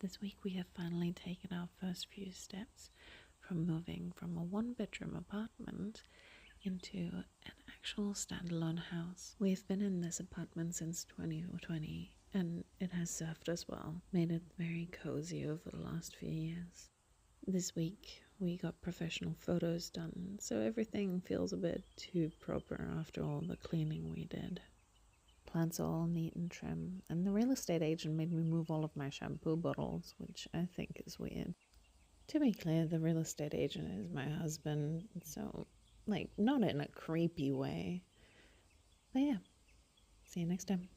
This week we have finally taken our first few steps from moving from a one-bedroom apartment into an actual standalone house. We've been in this apartment since 2020 and it has served us well, made it very cozy over the last few years. This week we got professional photos done, so everything feels a bit too proper after all the cleaning we did. Plants are all neat and trim, and the real estate agent made me move all of my shampoo bottles, which I think is weird. To be clear, the real estate agent is my husband, so, not in a creepy way. But yeah, see you next time.